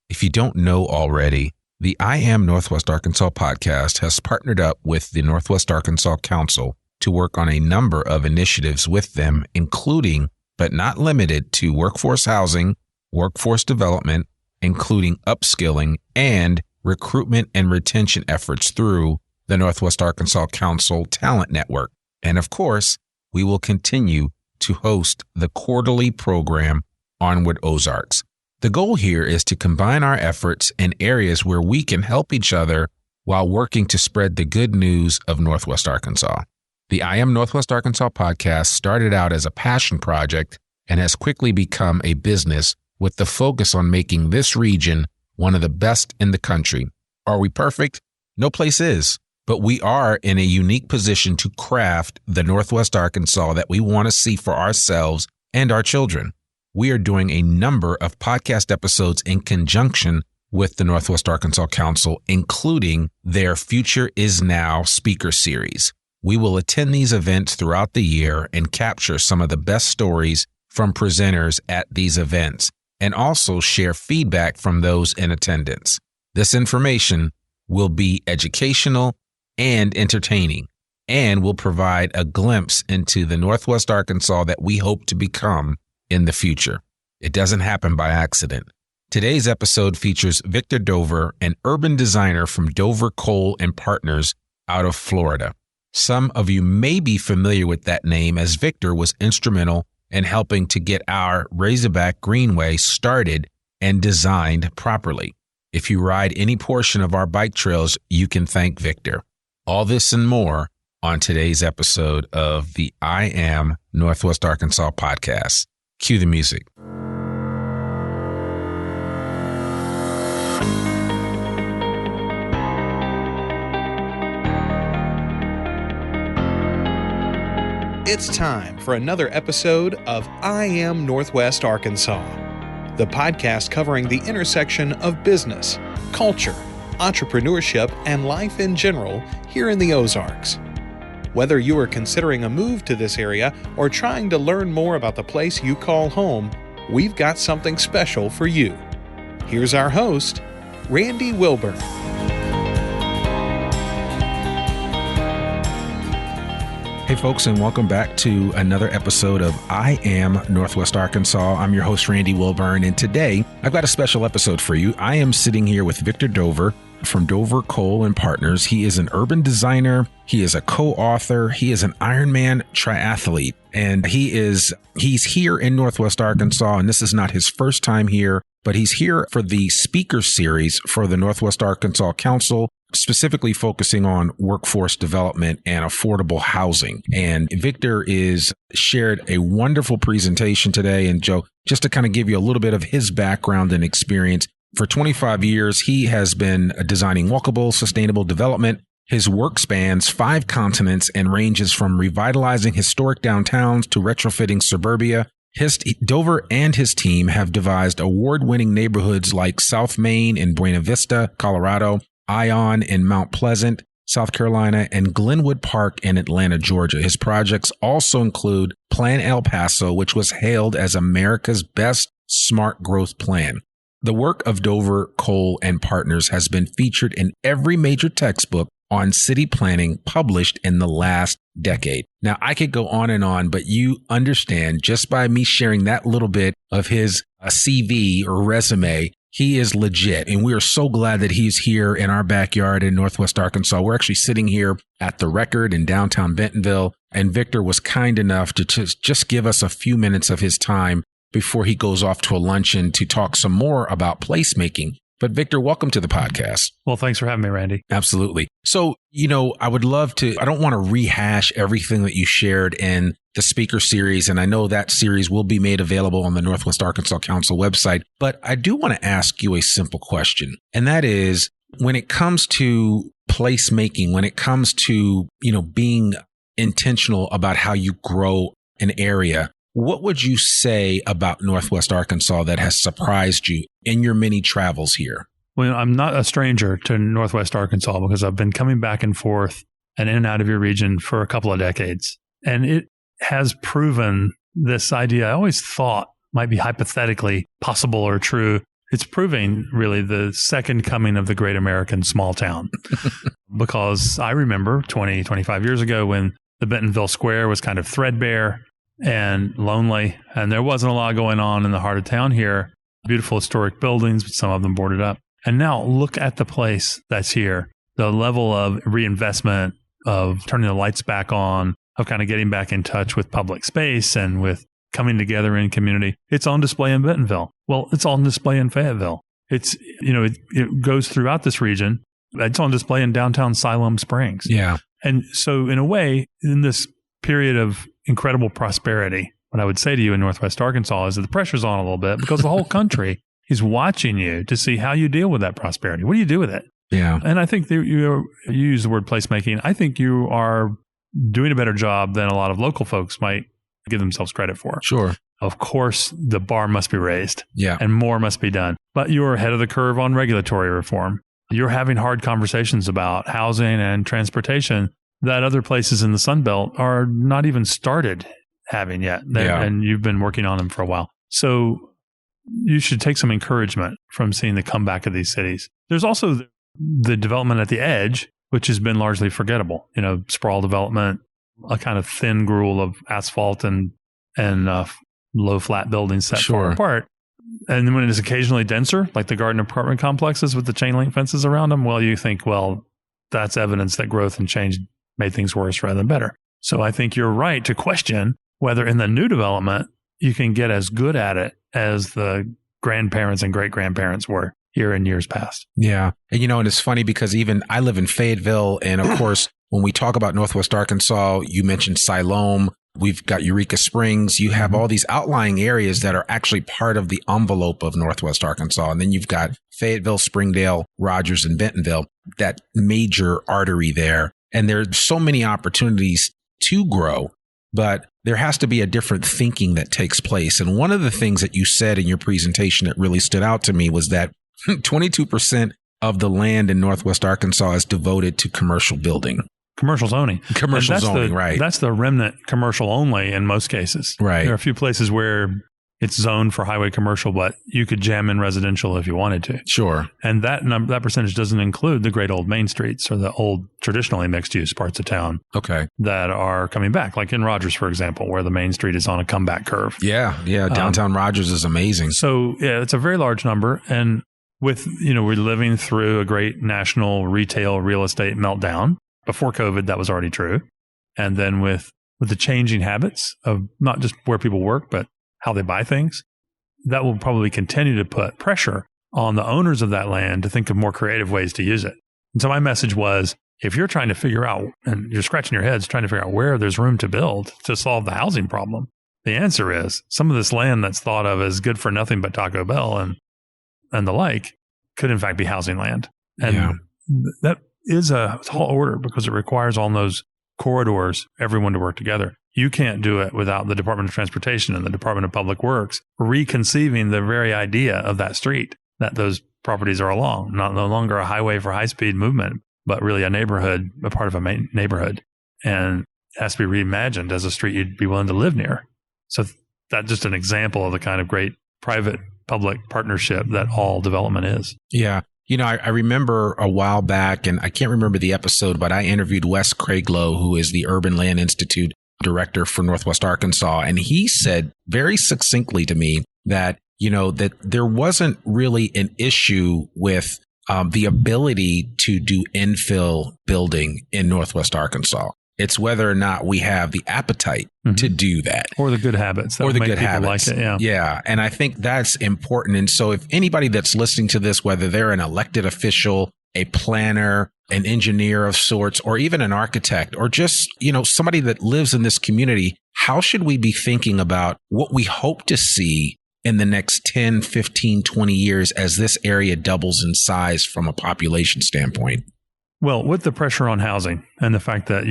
If you don't know already, the I Am Northwest Arkansas podcast has partnered up with the Northwest Arkansas Council to work on a number of initiatives with them, including, but not limited to, workforce housing, workforce development, including upskilling, and recruitment and retention efforts through the Northwest Arkansas Council Talent Network. And of course, we will continue to host the quarterly program Onward Ozarks. The goal here is to combine our efforts in areas where we can help each other while working to spread the good news of Northwest Arkansas. The I Am Northwest Arkansas podcast started out as a passion project and has quickly become a business with the focus on making this region one of the best in the country. Are we perfect? No place is, but we are in a unique position to craft the Northwest Arkansas that we want to see for ourselves and our children. We are doing a number of podcast episodes in conjunction with the Northwest Arkansas Council, including their Future Is Now speaker series. We will attend these events throughout the year and capture some of the best stories from presenters at these events, and also share feedback from those in attendance. This information will be educational and entertaining, and will provide a glimpse into the Northwest Arkansas that we hope to become in the future. It doesn't happen by accident. Today's episode features Victor Dover, an urban designer from Dover Cole and Partners out of Florida. Some of you may be familiar with that name, as Victor was instrumental in helping to get our Razorback Greenway started and designed properly. If you ride any portion of our bike trails, you can thank Victor. All this and more on today's episode of the I Am Northwest Arkansas podcast. Cue the music. It's time for another episode of I Am Northwest Arkansas, the podcast covering the intersection of business, culture, entrepreneurship, and life in general here in the Ozarks. Whether you are considering a move to this area or trying to learn more about the place you call home, we've got something special for you. Here's our host, Randy Wilburn. Hey folks, and welcome back to another episode of I Am Northwest Arkansas. I'm your host, Randy Wilburn, and today I've got a special episode for you. I am sitting here with Victor Dover from Dover Cole and Partners. He is an urban designer. He is a co-author. He is an Ironman triathlete, and he's here in Northwest Arkansas, and this is not his first time here, but he's here for the speaker series for the Northwest Arkansas Council, specifically focusing on workforce development and affordable housing. And Victor shared a wonderful presentation today. And Joe, just to kind of give you a little bit of his background and experience, for 25 years, he has been designing walkable, sustainable development. His work spans 5 continents and ranges from revitalizing historic downtowns to retrofitting suburbia. Dover and his team have devised award-winning neighborhoods like South Main in Buena Vista, Colorado, Ion in Mount Pleasant, South Carolina, and Glenwood Park in Atlanta, Georgia. His projects also include Plan El Paso, which was hailed as America's best smart growth plan. The work of Dover, Cole, and Partners has been featured in every major textbook on city planning published in the last decade. Now, I could go on, but you understand just by me sharing that little bit of his CV or resume, he is legit. And we are so glad that he's here in our backyard in Northwest Arkansas. We're actually sitting here at the Record in downtown Bentonville. And Victor was kind enough to just give us a few minutes of his time before he goes off to a luncheon to talk some more about placemaking. But Victor, welcome to the podcast. Well, thanks for having me, Randy. Absolutely. So, I would love to, I don't want to rehash everything that you shared in the speaker series, and I know that series will be made available on the Northwest Arkansas Council website, but I do want to ask you a simple question, and that is, when it comes to placemaking, when it comes to, being intentional about how you grow an area, what would you say about Northwest Arkansas that has surprised you in your many travels here? Well, I'm not a stranger to Northwest Arkansas because I've been coming back and forth and in and out of your region for a couple of decades. And it has proven this idea I always thought might be hypothetically possible or true, it's proving really the second coming of the great American small town. Because I remember 20, 25 years ago when the Bentonville Square was kind of threadbare and lonely, and there wasn't a lot going on in the heart of town here. Beautiful historic buildings, but some of them boarded up. And now look at the place that's here. The level of reinvestment, of turning the lights back on, of kind of getting back in touch with public space and with coming together in community. It's on display in Bentonville. Well, it's on display in Fayetteville. It's, it goes throughout this region. It's on display in downtown Siloam Springs. Yeah. And so in a way, in this period of incredible prosperity, what I would say to you in Northwest Arkansas is that the pressure's on a little bit because the whole country is watching you to see how you deal with that prosperity. What do you do with it? Yeah. And I think that you use the word placemaking. I think you are doing a better job than a lot of local folks might give themselves credit for. Sure. Of course, the bar must be raised. Yeah. And more must be done. But you're ahead of the curve on regulatory reform. You're having hard conversations about housing and transportation that other places in the Sun Belt are not even started having yet. And you've been working on them for a while. So you should take some encouragement from seeing the comeback of these cities. There's also the development at the edge, which has been largely forgettable. Sprawl development, a kind of thin gruel of asphalt and low flat buildings set far apart. And then when it is occasionally denser, like the garden apartment complexes with the chain link fences around them, well, you think, well, that's evidence that growth and change made things worse rather than better. So I think you're right to question whether in the new development you can get as good at it as the grandparents and great-grandparents were here in years past. Yeah. And, and it's funny because even I live in Fayetteville. And of course, when we talk about Northwest Arkansas, you mentioned Siloam. We've got Eureka Springs. You have all these outlying areas that are actually part of the envelope of Northwest Arkansas. And then you've got Fayetteville, Springdale, Rogers, and Bentonville, that major artery there. And there's so many opportunities to grow, but there has to be a different thinking that takes place. And one of the things that you said in your presentation that really stood out to me was that 22% of the land in Northwest Arkansas is devoted to commercial building. Commercial zoning. Commercial zoning, right. That's the remnant commercial only in most cases. Right. There are a few places where it's zoned for highway commercial, but you could jam in residential if you wanted to. Sure. And that percentage doesn't include the great old main streets or the old traditionally mixed use parts of town. Okay. That are coming back, like in Rogers, for example, where the main street is on a comeback curve. Yeah. Downtown Rogers is amazing. So yeah, it's a very large number. And with, we're living through a great national retail real estate meltdown. Before COVID, that was already true. And then with the changing habits of not just where people work, but how they buy things, that will probably continue to put pressure on the owners of that land to think of more creative ways to use it. And so my message was, if you're trying to figure out, and you're scratching your heads trying to figure out where there's room to build to solve the housing problem, the answer is some of this land that's thought of as good for nothing but Taco Bell and the like could in fact be housing land. And that is a tall order because it requires on those corridors everyone to work together. You can't do it without the Department of Transportation and the Department of Public Works reconceiving the very idea of that street that those properties are along. No longer a highway for high-speed movement, but really a neighborhood, a part of a main neighborhood. And it has to be reimagined as a street you'd be willing to live near. So that's just an example of the kind of great private-public partnership that all development is. Yeah. I remember a while back, and I can't remember the episode, but I interviewed Wes Craiglow, who is the Urban Land Institute director for Northwest Arkansas. And he said very succinctly to me that, that there wasn't really an issue with the ability to do infill building in Northwest Arkansas. It's whether or not we have the appetite to do that. Or the good habits. That or the make good habits. Like it, yeah. And I think that's important. And so if anybody that's listening to this, whether they're an elected official, a planner, an engineer of sorts, or even an architect, or just, somebody that lives in this community, how should we be thinking about what we hope to see in the next 10, 15, 20 years as this area doubles in size from a population standpoint? Well, with the pressure on housing and the fact that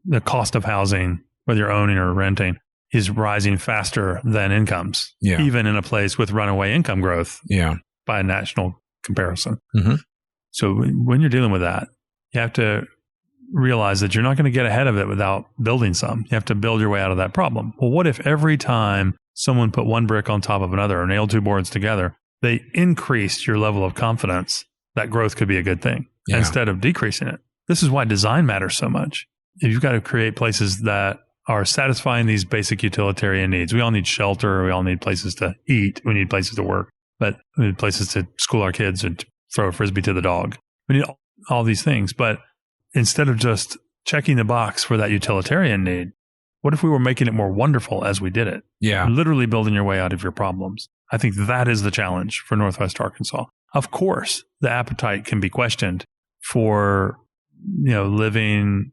the cost of housing, whether you're owning or renting, is rising faster than incomes, even in a place with runaway income growth by a national comparison. Mm-hmm. So when you're dealing with that, you have to realize that you're not going to get ahead of it without building some. You have to build your way out of that problem. Well, what if every time someone put one brick on top of another or nailed two boards together, they increased your level of confidence that growth could be a good thing instead of decreasing it. This is why design matters so much. You've got to create places that are satisfying these basic utilitarian needs. We all need shelter. We all need places to eat. We need places to work, but we need places to school our kids and to throw a Frisbee to the dog. We need all these things. But instead of just checking the box for that utilitarian need, what if we were making it more wonderful as we did it? Yeah. Literally building your way out of your problems. I think that is the challenge for Northwest Arkansas. Of course, the appetite can be questioned for, living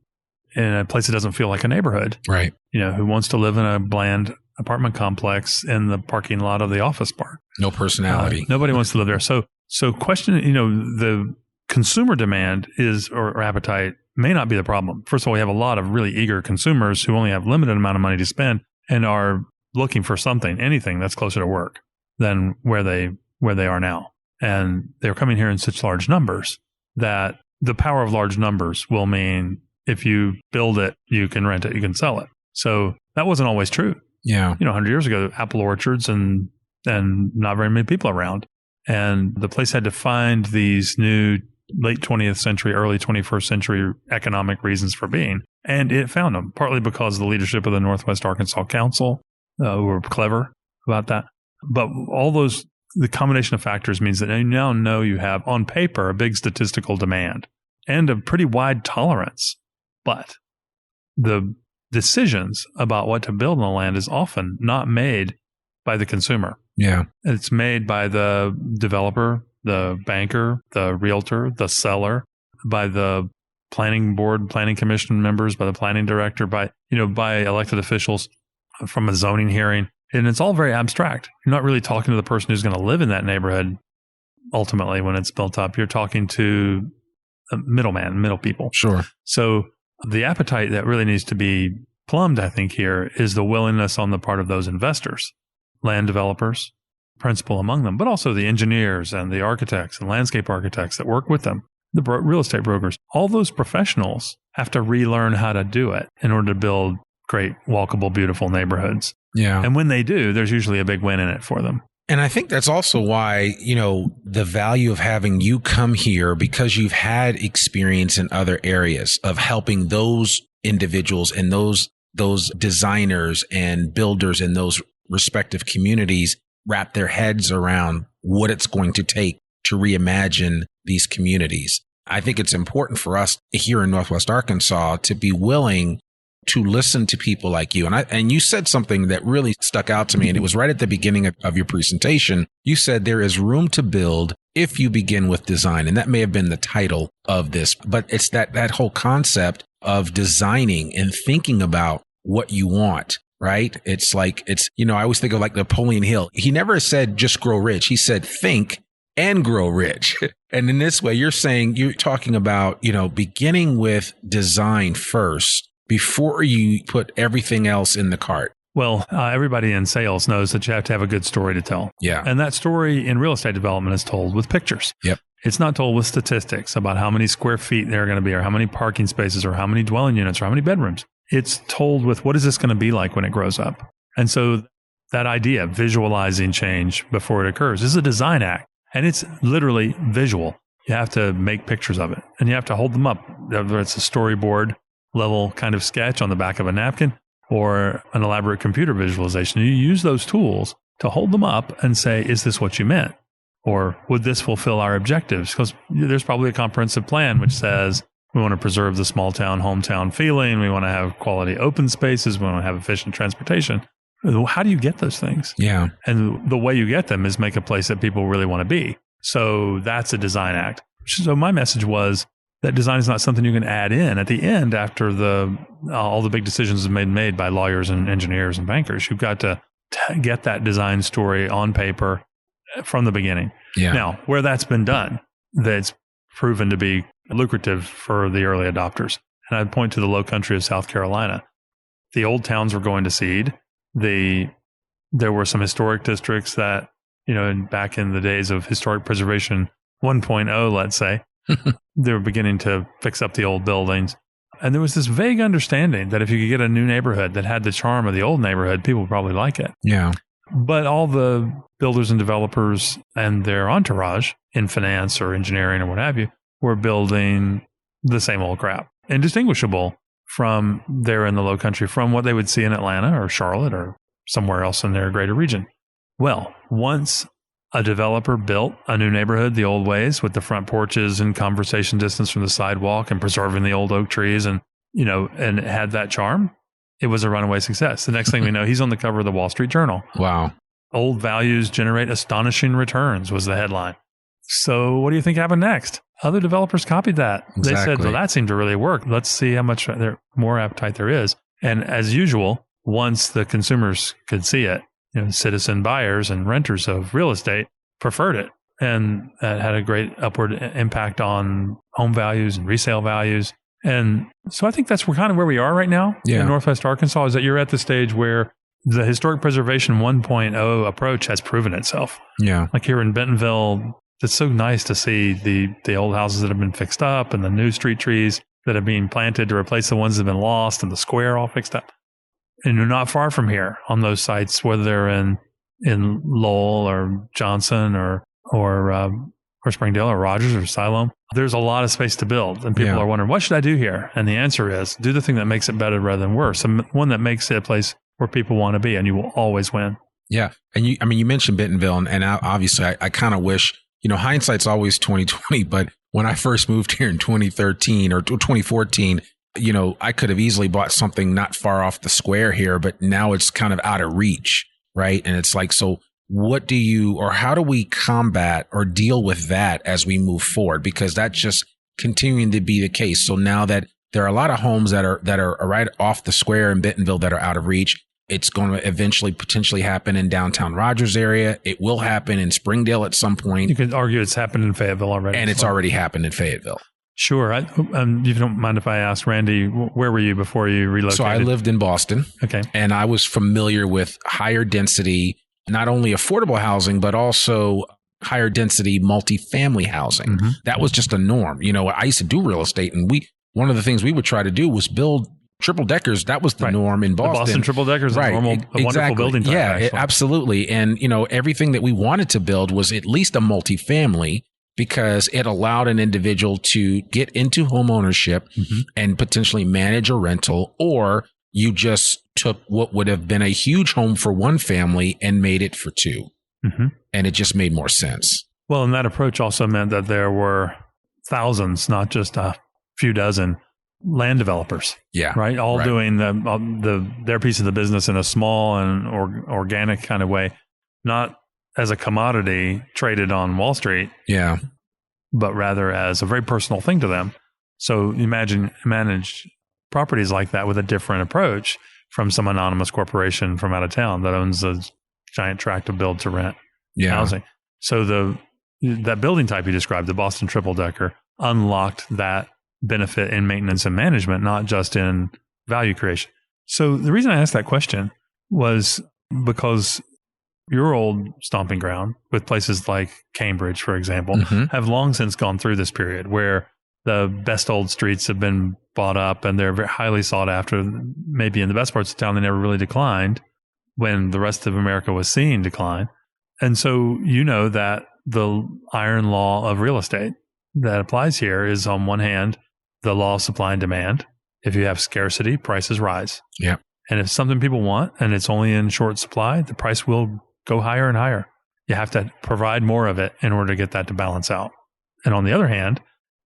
in a place that doesn't feel like a neighborhood. Right. Who wants to live in a bland apartment complex in the parking lot of the office park? No personality. Nobody wants to live there. So question, the consumer demand or appetite may not be the problem. First of all, we have a lot of really eager consumers who only have limited amount of money to spend and are looking for anything that's closer to work than where they are now. And they're coming here in such large numbers that the power of large numbers will mean if you build it, you can rent it, you can sell it. So that wasn't always true. Yeah. 100 years ago, apple orchards and not very many people around. And the place had to find these new late 20th century, early 21st century economic reasons for being. And it found them, partly because of the leadership of the Northwest Arkansas Council, who were clever about that. But the combination of factors means that you now know you have, on paper, a big statistical demand and a pretty wide tolerance. But the decisions about what to build on the land is often not made by the consumer. Yeah. It's made by the developer, the banker, the realtor, the seller, by the planning board, planning commission members, by the planning director, by elected officials from a zoning hearing. And it's all very abstract. You're not really talking to the person who's going to live in that neighborhood. Ultimately, when it's built up, you're talking to a middle people. Sure. So the appetite that really needs to be plumbed, I think, here is the willingness on the part of those investors, land developers, principal among them, but also the engineers and the architects and landscape architects that work with them, the real estate brokers. All those professionals have to relearn how to do it in order to build great, walkable, beautiful neighborhoods. Yeah. And when they do, there's usually a big win in it for them. And I think that's also why, the value of having you come here, because you've had experience in other areas of helping those individuals and those designers and builders in those respective communities wrap their heads around what it's going to take to reimagine these communities. I think it's important for us here in Northwest Arkansas to be willing to listen to people like you. And you said something that really stuck out to me, and it was right at the beginning of your presentation. You said there is room to build if you begin with design. And that may have been the title of this, but it's that whole concept of designing and thinking about what you want, right? I always think of like Napoleon Hill. He never said just grow rich. He said think and grow rich. And in this way, you're talking about, beginning with design first before you put everything else in the cart. Well, everybody in sales knows that you have to have a good story to tell. Yeah. And that story in real estate development is told with pictures. Yep. It's not told with statistics about how many square feet there are going to be, or how many parking spaces, or how many dwelling units, or how many bedrooms. It's told with what is this going to be like when it grows up. And so that idea, visualizing change before it occurs, is a design act. And it's literally visual. You have to make pictures of it, and you have to hold them up, whether it's a storyboard level kind of sketch on the back of a napkin or an elaborate computer visualization. You use those tools to hold them up and say, is this what you meant? Or would this fulfill our objectives? Because there's probably a comprehensive plan which says we want to preserve the small town, hometown feeling. We want to have quality open spaces. We want to have efficient transportation. How do you get those things? Yeah. And the way you get them is make a place that people really want to be. So that's a design act. So my message was that design is not something you can add in at the end after all the big decisions have been made by lawyers and engineers and bankers. You've got to get that design story on paper from the beginning. Yeah. Now, where that's been done, that's proven to be lucrative for the early adopters. And I'd point to the low country of South Carolina. The old towns were going to seed. There were some historic districts that, back in the days of historic preservation 1.0, let's say, they were beginning to fix up the old buildings. And there was this vague understanding that if you could get a new neighborhood that had the charm of the old neighborhood, people would probably like it. Yeah. But all the builders and developers and their entourage in finance or engineering or what have you were building the same old crap, indistinguishable from there in the low country from what they would see in Atlanta or Charlotte or somewhere else in their greater region. Well, once a developer built a new neighborhood the old ways with the front porches and conversation distance from the sidewalk and preserving the old oak trees and it had that charm, it was a runaway success. The next thing we know, he's on the cover of the Wall Street Journal. Wow. Old values generate astonishing returns was the headline. So what do you think happened next? Other developers copied that. Exactly. They said, well, that seemed to really work. Let's see how much more appetite there is. And as usual, once the consumers could see it, citizen buyers and renters of real estate preferred it. And that had a great upward impact on home values and resale values. And so I think that's kind of where we are right now in Northwest Arkansas, is that you're at the stage where the historic preservation 1.0 approach has proven itself. Yeah. Like here in Bentonville, it's so nice to see the old houses that have been fixed up and the new street trees that are being planted to replace the ones that have been lost and the square all fixed up. And you're not far from here on those sites, whether they're in Lowell or Johnson or Springdale or Rogers or Siloam. There's a lot of space to build. And people are wondering, what should I do here? And the answer is do the thing that makes it better rather than worse. And one that makes it a place where people want to be, and you will always win. Yeah. And you mentioned Bentonville, and obviously I kind of wish, hindsight's always 2020, but when I first moved here in 2013 or 2014, I could have easily bought something not far off the square here, but now it's kind of out of reach, right? And it's like, so how do we combat or deal with that as we move forward? Because that's just continuing to be the case. So now that there are a lot of homes that are right off the square in Bentonville that are out of reach, it's going to eventually potentially happen in downtown Rogers area. It will happen in Springdale at some point. You could argue it's happened in Fayetteville already. And it's already happened in Fayetteville. Sure. If you don't mind if I ask, Randy, where were you before you relocated? So I lived in Boston. Okay. And I was familiar with higher density, not only affordable housing, but also higher density multifamily housing. Mm-hmm. That was just a norm. I used to do real estate, and one of the things we would try to do was build triple deckers. That was the norm in Boston. The Boston triple deckers, a wonderful building type. Yeah, absolutely. And, everything that we wanted to build was at least a multifamily, because it allowed an individual to get into home ownership and potentially manage a rental, or you just took what would have been a huge home for one family and made it for two. Mm-hmm. And it just made more sense. Well, and that approach also meant that there were thousands, not just a few dozen, land developers. Yeah. Right. All doing their piece of the business in a small and organic kind of way, not as a commodity traded on Wall Street. Yeah. But rather as a very personal thing to them. So manage properties like that with a different approach from some anonymous corporation from out of town that owns a giant tract of build to rent housing. So that building type you described, the Boston triple decker, unlocked that benefit in maintenance and management, not just in value creation. So the reason I asked that question was because your old stomping ground with places like Cambridge, for example, have long since gone through this period where the best old streets have been bought up and they're very highly sought after. Maybe in the best parts of town, they never really declined when the rest of America was seeing decline. And so that the iron law of real estate that applies here is, on one hand, the law of supply and demand. If you have scarcity, prices rise. Yeah. And if something people want and it's only in short supply, the price will go higher and higher. You have to provide more of it in order to get that to balance out. And on the other hand,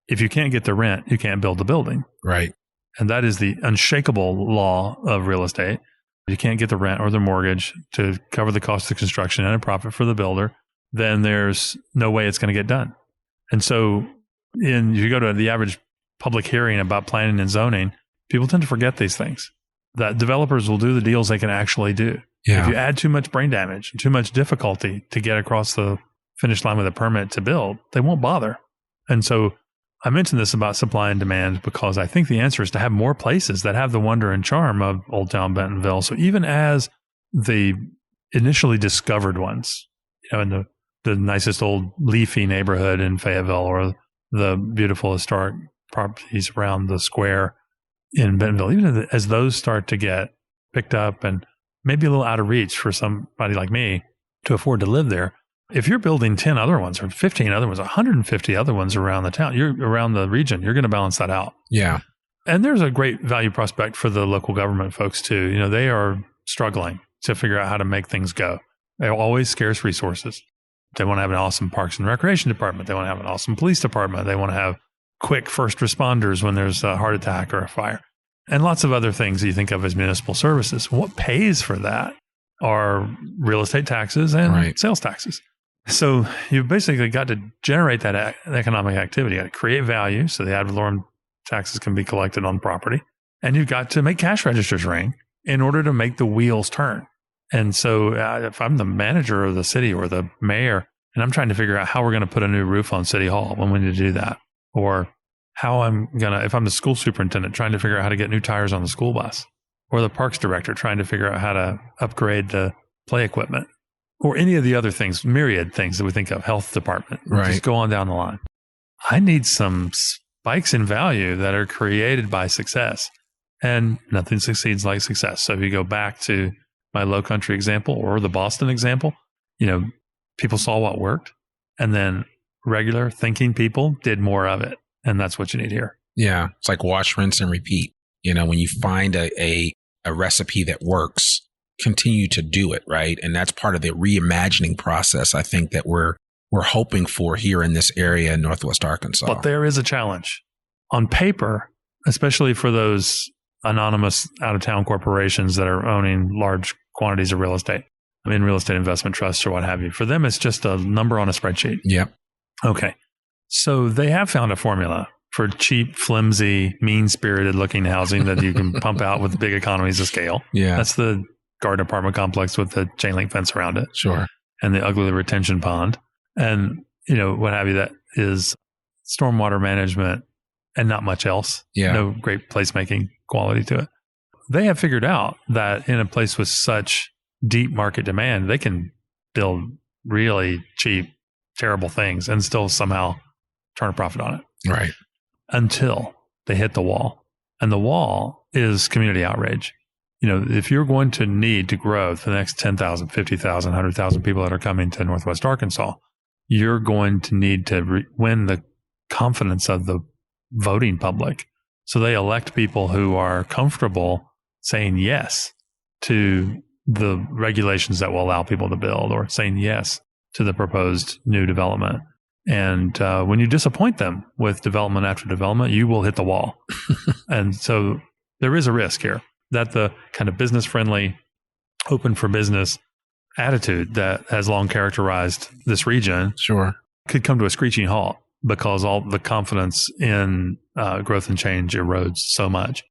if you can't get the rent, you can't build the building. Right. And that is the unshakable law of real estate. You can't get the rent or the mortgage to cover the cost of construction and a profit for the builder, then there's no way it's going to get done. And so if you go to the average public hearing about planning and zoning, people tend to forget these things, that developers will do the deals they can actually do. Yeah. If you add too much brain damage, too much difficulty to get across the finish line with a permit to build, they won't bother. And so I mentioned this about supply and demand because I think the answer is to have more places that have the wonder and charm of Old Town Bentonville. So even as the initially discovered ones, in the nicest old leafy neighborhood in Fayetteville, or the beautiful historic properties around the square in Bentonville, even as those start to get picked up and maybe a little out of reach for somebody like me to afford to live there. If you're building 10 other ones or 15 other ones, 150 other ones around the town, you're around the region, you're going to balance that out. Yeah. And there's a great value prospect for the local government folks too. You know, they are struggling to figure out how to make things go. They're always scarce resources. They want to have an awesome parks and recreation department. They want to have an awesome police department. They want to have quick first responders when there's a heart attack or a fire, and lots of other things you think of as municipal services. What pays for that are real estate taxes and sales taxes. So you've basically got to generate that economic activity. You got to create value so the ad valorem taxes can be collected on property. And you've got to make cash registers ring in order to make the wheels turn. And so if I'm the manager of the city or the mayor, and I'm trying to figure out how we're going to put a new roof on City Hall when we need to do that, or how I'm going to, if I'm the school superintendent, trying to figure out how to get new tires on the school bus, or the parks director trying to figure out how to upgrade the play equipment, or any of the other things, myriad things that we think of, health department, just go on down the line. I need some spikes in value that are created by success, and nothing succeeds like success. So if you go back to my low country example or the Boston example, you know, people saw what worked, and then regular thinking people did more of it. And that's what you need here. Yeah. It's like wash, rinse, and repeat. You know, when you find a recipe that works, continue to do it, right? And that's part of the reimagining process, I think, that we're hoping for here in this area in Northwest Arkansas. But there is a challenge. On paper, especially for those anonymous out-of-town corporations that are owning large quantities of real estate, I mean, real estate investment trusts or what have you. For them, it's just a number on a spreadsheet. Yep. Okay. So they have found a formula for cheap, flimsy, mean-spirited looking housing that you can pump out with big economies of scale. Yeah. That's the garden apartment complex with the chain link fence around it. Sure. And the ugly retention pond. And, you know, what have you, that is stormwater management and not much else. Yeah. No great placemaking quality to it. They have figured out that in a place with such deep market demand, they can build really cheap, terrible things and still somehow turn a profit on it. Right. Until they hit the wall. And the wall is community outrage. You know, if you're going to need to grow for the next 10,000, 50,000, 100,000 people that are coming to Northwest Arkansas, you're going to need to win the confidence of the voting public. So they elect people who are comfortable saying yes to the regulations that will allow people to build, or saying yes to the proposed new development. And when you disappoint them with development after development, you will hit the wall. And so there is a risk here that the kind of business-friendly, open for business attitude that has long characterized this region could come to a screeching halt because all the confidence in growth and change erodes so much.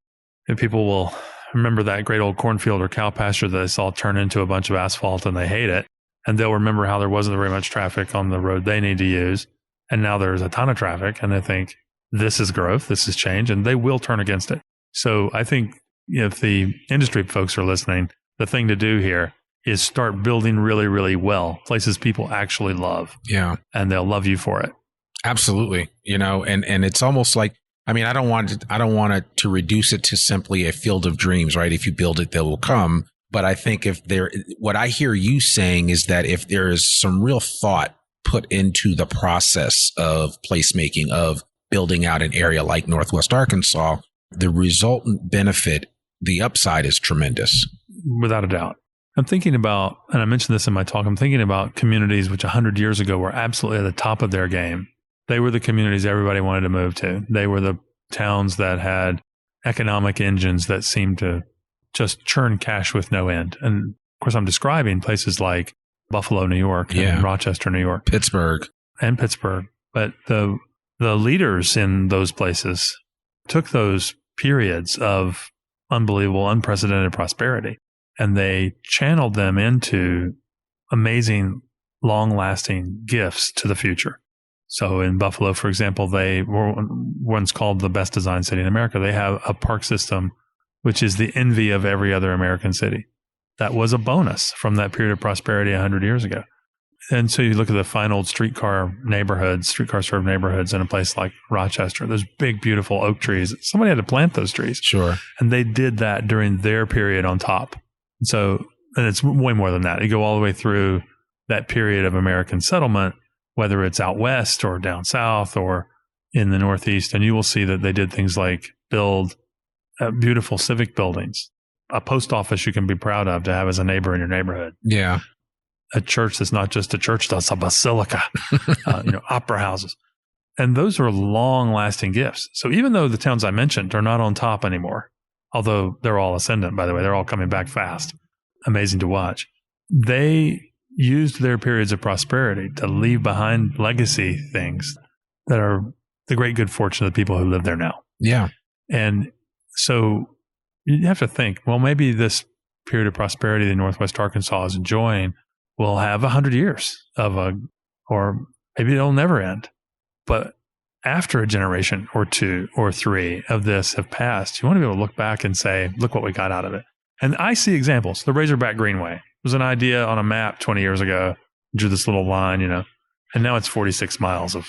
And people will remember that great old cornfield or cow pasture that they saw turn into a bunch of asphalt and they hate it. And they'll remember how there wasn't very much traffic on the road they need to use. And now there's a ton of traffic, and they think this is growth, this is change, and they will turn against it. So I think if the industry folks are listening, the thing to do here is start building really, really well, places people actually love. Yeah. And they'll love you for it. Absolutely. You know, and it's almost like, I mean, I don't want it to reduce it to simply a field of dreams, right? If you build it, they will come. But I think what I hear you saying is that if there is some real thought put into the process of placemaking, of building out an area like Northwest Arkansas, the resultant benefit, the upside is tremendous. Without a doubt. I'm thinking about, and I mentioned this in my talk, I'm thinking about communities which 100 years ago were absolutely at the top of their game. They were the communities everybody wanted to move to. They were the towns that had economic engines that seemed to just churn cash with no end. And of course, I'm describing places like Buffalo, New York, and Rochester, New York, Pittsburgh. But the leaders in those places took those periods of unbelievable, unprecedented prosperity, and they channeled them into amazing, long-lasting gifts to the future. So in Buffalo, for example, they were once called the best design city in America. They have a park system which is the envy of every other American city. That was a bonus from that period of prosperity 100 years ago. And so you look at the fine old streetcar served neighborhoods in a place like Rochester. There's big, beautiful oak trees. Somebody had to plant those trees. Sure. And they did that during their period on top. So and it's way more than that. You go all the way through that period of American settlement, whether it's out west or down south or in the Northeast, and you will see that they did things like build beautiful civic buildings, a post office you can be proud of to have as a neighbor in your neighborhood. Yeah. A church that's not just a church, that's a basilica, opera houses. And those are long-lasting gifts. So even though the towns I mentioned are not on top anymore, although they're all ascendant, by the way, they're all coming back fast. Amazing to watch. They used their periods of prosperity to leave behind legacy things that are the great good fortune of the people who live there now. Yeah. And so you have to think, well, maybe this period of prosperity that Northwest Arkansas is enjoying will have 100 years or maybe it'll never end. But after a generation or two or three of this have passed, you want to be able to look back and say, look what we got out of it. And I see examples. The Razorback Greenway was an idea on a map 20 years ago, drew this little line, and now it's 46 miles of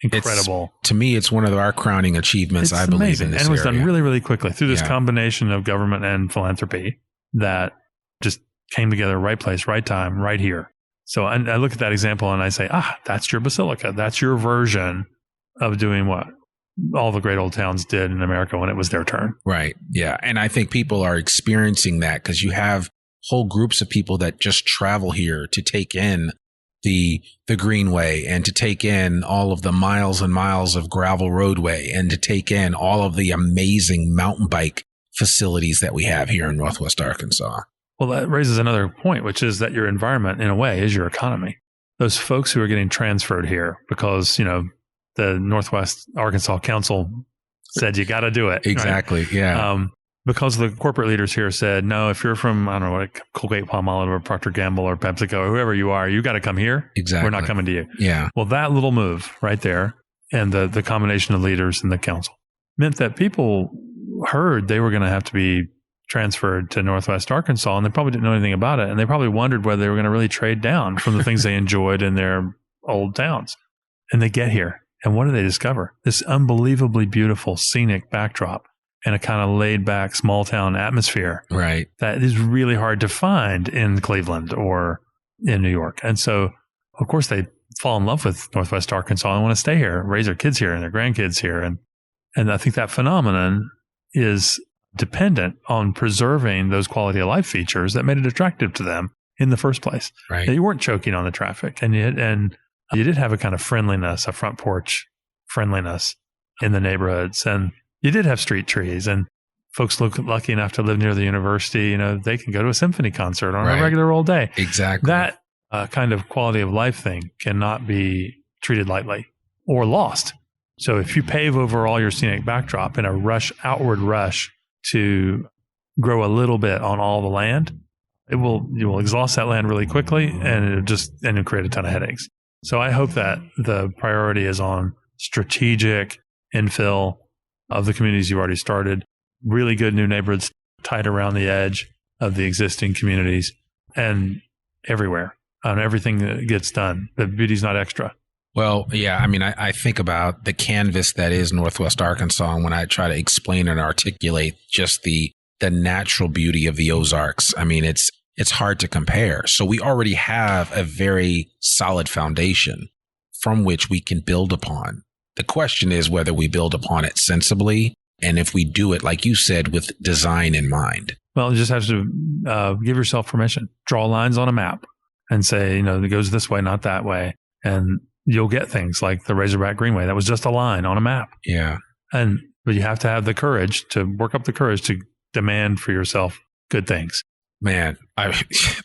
incredible. To me, it's one of our crowning achievements, I believe, amazing. in this and it was area. done really, really quickly through this combination of government and philanthropy that just came together, right place, right time, right here. So I look at that example and I say, that's your basilica. That's your version of doing what all the great old towns did in America when it was their turn. Right. Yeah. And I think people are experiencing that because you have whole groups of people that just travel here to take in the Greenway and to take in all of the miles and miles of gravel roadway and to take in all of the amazing mountain bike facilities that we have here in Northwest Arkansas. Well, that raises another point, which is that your environment, in a way, is your economy. Those folks who are getting transferred here because, the Northwest Arkansas Council said you got to do it. Exactly. Right? Yeah. Because the corporate leaders here said, no, if you're from, I don't know, like Colgate-Palmolive or Procter & Gamble or PepsiCo or whoever you are, you got to come here. Exactly. We're not coming to you. Yeah. Well, that little move right there and the combination of leaders in the council meant that people heard they were going to have to be transferred to Northwest Arkansas, and they probably didn't know anything about it. And they probably wondered whether they were going to really trade down from the things they enjoyed in their old towns. And they get here. And what do they discover? This unbelievably beautiful scenic backdrop and a kind of laid back small town atmosphere. Right. That is really hard to find in Cleveland or in New York. And so, of course, they fall in love with Northwest Arkansas and want to stay here, raise their kids here and their grandkids here. And I think that phenomenon is dependent on preserving those quality of life features that made it attractive to them in the first place. Right. That you weren't choking on the traffic, and you did have a kind of friendliness, a front porch friendliness in the neighborhoods, and you did have street trees, and folks lucky enough to live near the university, they can go to a symphony concert on a regular old day. Exactly. That kind of quality of life thing cannot be treated lightly or lost. So if you pave over all your scenic backdrop in a outward rush to grow a little bit on all the land, you will exhaust that land really quickly, and it'll create a ton of headaches. So I hope that the priority is on strategic infill of the communities you've already started, really good new neighborhoods tight around the edge of the existing communities, and everywhere on everything that gets done. The beauty's not extra. Well, yeah, I mean, I think about the canvas that is Northwest Arkansas, and when I try to explain and articulate just the natural beauty of the Ozarks, I mean, it's hard to compare. So we already have a very solid foundation from which we can build upon. The question is whether we build upon it sensibly, and if we do it, like you said, with design in mind. Well, you just have to give yourself permission. Draw lines on a map and say, it goes this way, not that way. And you'll get things like the Razorback Greenway. That was just a line on a map. Yeah. But you have to have the courage to work up the courage to demand for yourself good things. Man,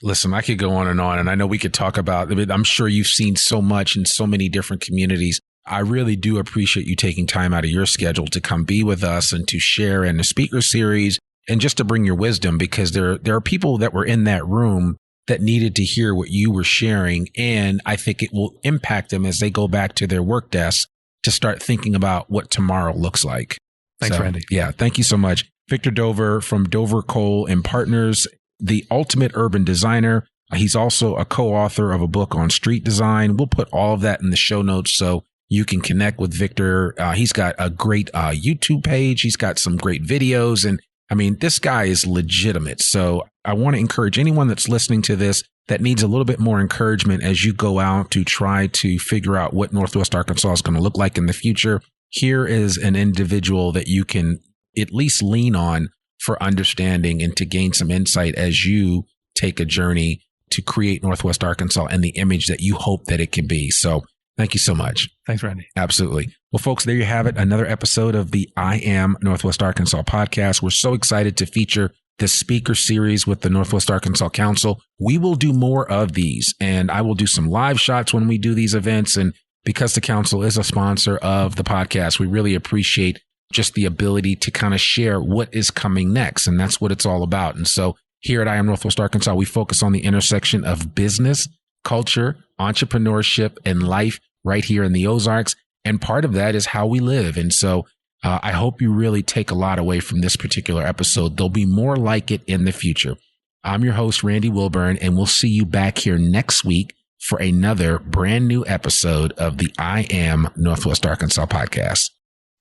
listen, I could go on, and I know we could talk about, I'm sure you've seen so much in so many different communities. I really do appreciate you taking time out of your schedule to come be with us and to share in the speaker series and just to bring your wisdom, because there are people that were in that room that needed to hear what you were sharing. And I think it will impact them as they go back to their work desk to start thinking about what tomorrow looks like. Thanks, Randy. Yeah, thank you so much. Victor Dover from Dover Cole and Partners, the ultimate urban designer. He's also a co-author of a book on street design. We'll put all of that in the show notes so you can connect with Victor. He's got a great YouTube page. He's got some great videos, and I mean, this guy is legitimate. So I want to encourage anyone that's listening to this that needs a little bit more encouragement as you go out to try to figure out what Northwest Arkansas is going to look like in the future. Here is an individual that you can at least lean on for understanding and to gain some insight as you take a journey to create Northwest Arkansas and the image that you hope that it can be. So thank you so much. Thanks, Randy. Absolutely. Well, folks, there you have it. Another episode of the I Am Northwest Arkansas podcast. We're so excited to feature this speaker series with the Northwest Arkansas Council. We will do more of these, and I will do some live shots when we do these events. And because the council is a sponsor of the podcast, we really appreciate just the ability to kind of share what is coming next. And that's what it's all about. And so here at I Am Northwest Arkansas, we focus on the intersection of business, culture, entrepreneurship, and life right here in the Ozarks. And part of that is how we live. And so I hope you really take a lot away from this particular episode. There'll be more like it in the future. I'm your host, Randy Wilburn, and we'll see you back here next week for another brand new episode of the I Am Northwest Arkansas podcast.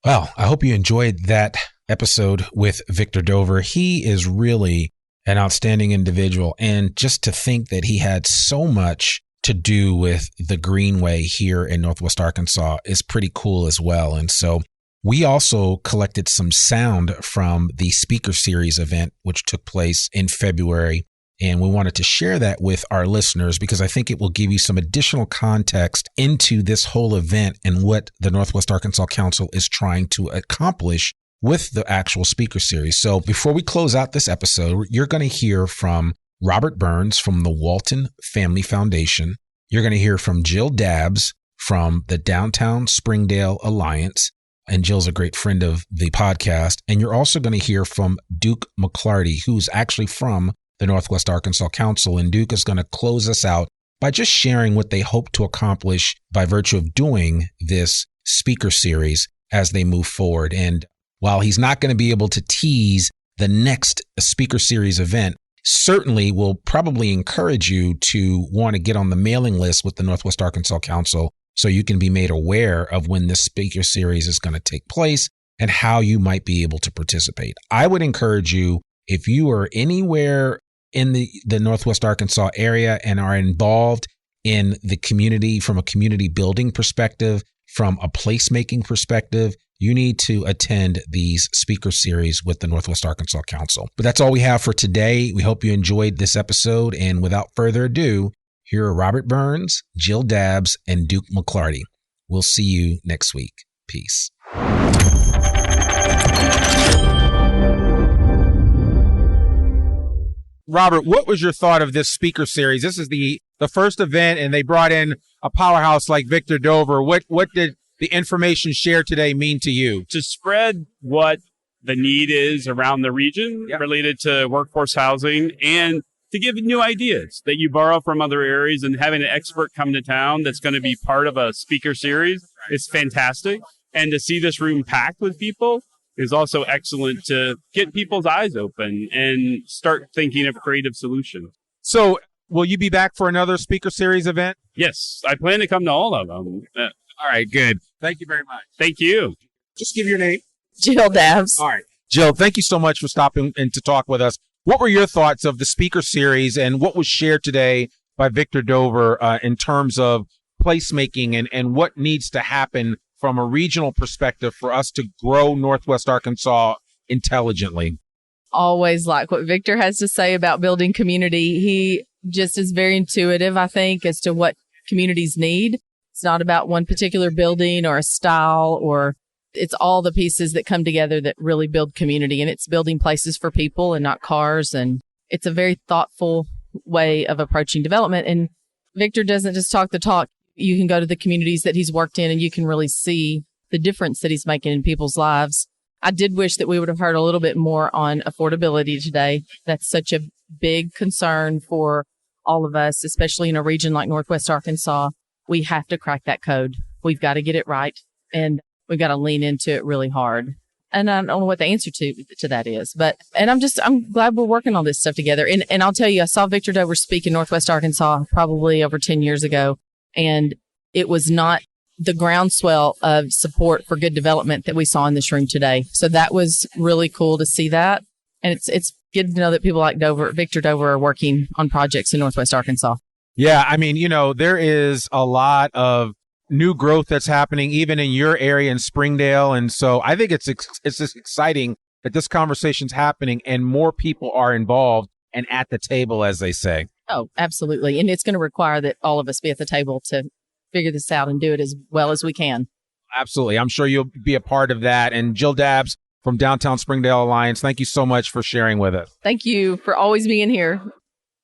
Well, I hope you enjoyed that episode with Victor Dover. He is really an outstanding individual. And just to think that he had so much to do with the Greenway here in Northwest Arkansas is pretty cool as well. And so we also collected some sound from the speaker series event, which took place in February. And we wanted to share that with our listeners because I think it will give you some additional context into this whole event and what the Northwest Arkansas Council is trying to accomplish with the actual speaker series. So before we close out this episode, you're going to hear from Robert Burns from the Walton Family Foundation. You're going to hear from Jill Dabbs from the Downtown Springdale Alliance. And Jill's a great friend of the podcast. And you're also going to hear from Duke McClarty, who's actually from the Northwest Arkansas Council. And Duke is going to close us out by just sharing what they hope to accomplish by virtue of doing this speaker series as they move forward. And while he's not going to be able to tease the next speaker series event, certainly will probably encourage you to want to get on the mailing list with the Northwest Arkansas Council so you can be made aware of when this speaker series is going to take place and how you might be able to participate. I would encourage you, if you are anywhere in the Northwest Arkansas area and are involved in the community from a community building perspective, from a placemaking perspective, you need to attend these speaker series with the Northwest Arkansas Council. But that's all we have for today. We hope you enjoyed this episode. And without further ado, here are Robert Burns, Jill Dabbs, and Duke McClarty. We'll see you next week. Peace. Robert, what was your thought of this speaker series? This is the first event, and they brought in a powerhouse like Victor Dover. What did the information shared today mean to you? To spread what the need is around the region related to workforce housing and to give new ideas that you borrow from other areas, and having an expert come to town that's going to be part of a speaker series is fantastic. And to see this room packed with people is also excellent to get people's eyes open and start thinking of creative solutions. So will you be back for another speaker series event? Yes, I plan to come to all of them. All right, good. Thank you very much. Thank you. Just give your name. Jill Dabbs. All right. Jill, thank you so much for stopping and to talk with us. What were your thoughts of the speaker series and what was shared today by Victor Dover in terms of placemaking and what needs to happen from a regional perspective for us to grow Northwest Arkansas intelligently? Always like what Victor has to say about building community. He just is very intuitive, I think, as to what communities need. It's not about one particular building or a style, or it's all the pieces that come together that really build community. And it's building places for people and not cars. And it's a very thoughtful way of approaching development. And Victor doesn't just talk the talk. You can go to the communities that he's worked in and you can really see the difference that he's making in people's lives. I did wish that we would have heard a little bit more on affordability today. That's such a big concern for all of us, especially in a region like Northwest Arkansas. We have to crack that code. We've got to get it right, and we've got to lean into it really hard. And I don't know what the answer to that is, but I'm glad we're working on this stuff together. And I'll tell you, I saw Victor Dover speak in Northwest Arkansas probably over 10 years ago, and it was not the groundswell of support for good development that we saw in this room today. So that was really cool to see that. And it's good to know that people like Victor Dover are working on projects in Northwest Arkansas. Yeah, I mean, there is a lot of new growth that's happening even in your area in Springdale. And so I think it's just exciting that this conversation's happening and more people are involved and at the table, as they say. Oh, absolutely. And it's going to require that all of us be at the table to figure this out and do it as well as we can. Absolutely. I'm sure you'll be a part of that. And Jill Dabbs from Downtown Springdale Alliance, thank you so much for sharing with us. Thank you for always being here.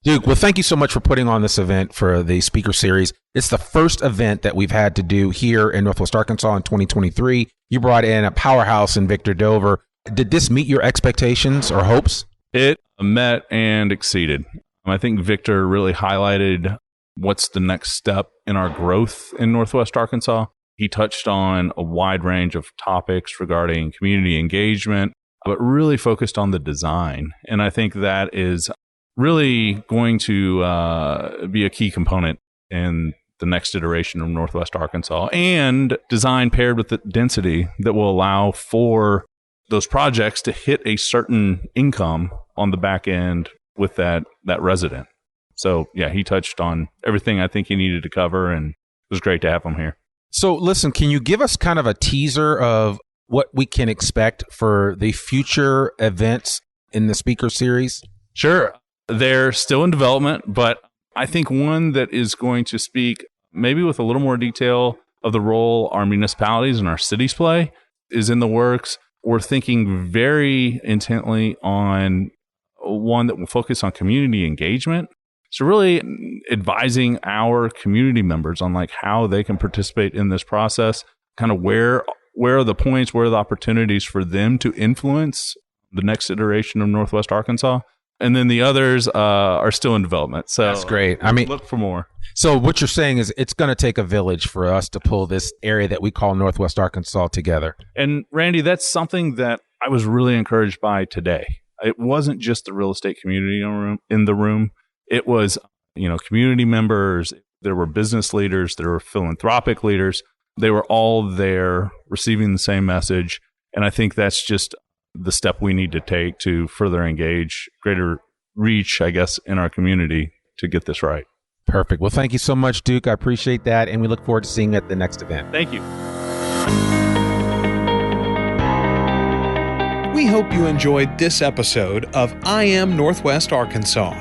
Duke, well, thank you so much for putting on this event for the speaker series. It's the first event that we've had to do here in Northwest Arkansas in 2023. You brought in a powerhouse in Victor Dover. Did this meet your expectations or hopes? It met and exceeded. I think Victor really highlighted what's the next step in our growth in Northwest Arkansas. He touched on a wide range of topics regarding community engagement, but really focused on the design. And I think that is really going to be a key component in the next iteration of Northwest Arkansas, and design paired with the density that will allow for those projects to hit a certain income on the back end with that resident. So yeah, he touched on everything I think he needed to cover, and it was great to have him here. So listen, can you give us kind of a teaser of what we can expect for the future events in the speaker series? Sure. They're still in development, but I think one that is going to speak maybe with a little more detail of the role our municipalities and our cities play is in the works. We're thinking very intently on one that will focus on community engagement. So really advising our community members on like how they can participate in this process, kind of where are the points, where are the opportunities for them to influence the next iteration of Northwest Arkansas. And then the others are still in development. So that's great. I mean, look for more. So what you're saying is it's going to take a village for us to pull this area that we call Northwest Arkansas together. And Randy, that's something that I was really encouraged by today. It wasn't just the real estate community in the room. It was, community members. There were business leaders. There were philanthropic leaders. They were all there receiving the same message. And I think that's just the step we need to take to further engage, greater reach, I guess, in our community to get this right. Perfect. Well, thank you so much, Duke. I appreciate that. And we look forward to seeing you at the next event. Thank you. We hope you enjoyed this episode of I Am Northwest Arkansas.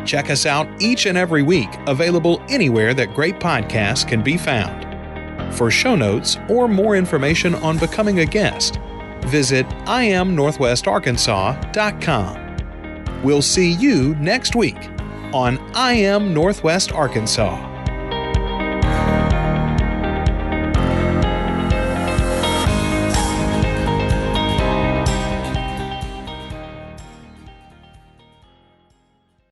Check us out each and every week, available anywhere that great podcasts can be found. For show notes or more information on becoming a guest, visit IamNorthwestArkansas.com. We'll see you next week on I Am Northwest Arkansas.